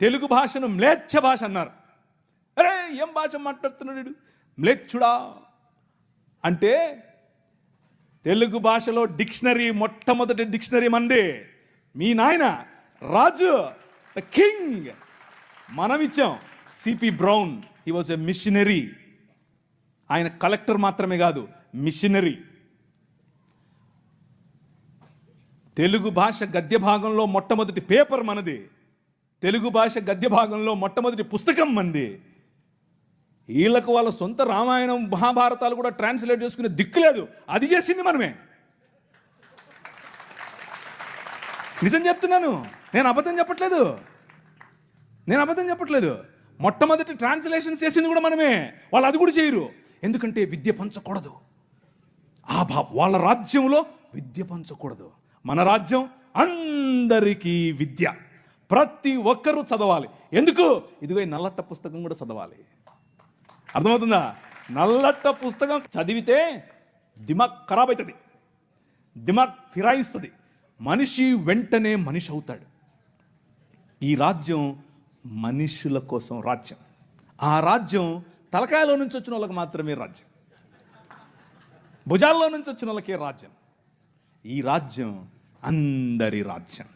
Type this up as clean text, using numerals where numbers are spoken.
తెలుగు భాషను మ్లేచ్ఛ భాష అన్నారు. అరే ఏం భాష మాట్లాడుతున్నాడు మ్లేచ్ఛుడా అంటే, తెలుగు భాషలో డిక్షనరీ, మొట్టమొదటి డిక్షనరీ మంది మీ నాయన రాజు, ద కింగ్. మనం ఇచ్చాం. CP brown, he was a machinery. ఆయన కలెక్టర్ మాత్రమే కాదు, మిషనరీ. తెలుగు భాష గద్య భాగంలో మొట్టమొదటి పేపర్ మనది. తెలుగు భాష గద్య భాగంలో మొట్టమొదటి పుస్తకం మనది. వీళ్ళకు వాళ్ళ సొంత రామాయణం మహాభారతాలు కూడా ట్రాన్స్లేట్ చేసుకునే దిక్కు లేదు. అది చేసింది మనమే. నిజం చెప్తున్నాను, నేను అబద్ధం చెప్పట్లేదు. మొట్టమొదటి ట్రాన్స్లేషన్ చేసింది కూడా మనమే. వాళ్ళు అది కూడా చేయరు. ఎందుకంటే విద్య పంచకూడదు. వాళ్ళ రాజ్యంలో విద్య పంచకూడదు. మన రాజ్యం అందరికీ విద్య, ప్రతి ఒక్కరూ చదవాలి. ఎందుకు? ఇదిగో ఈ నల్లట్ట పుస్తకం కూడా చదవాలి. అర్థమవుతుందా? నల్లట్ట పుస్తకం చదివితే దిమాగ్ ఖరాబ్ అవుతుంది, దిమాగ్ ఫిరాయిస్తుంది, మనిషి వెంటనే మనిషి అవుతాడు. ఈ రాజ్యం మనుషుల కోసం రాజ్యం. ఆ రాజ్యం తలకాయలో నుంచి వచ్చిన వాళ్ళకి మాత్రమే రాజ్యం, భుజాల్లో నుంచి వచ్చిన వాళ్ళకే రాజ్యం. ఈ రాజ్యం అందరి రాజ్యం.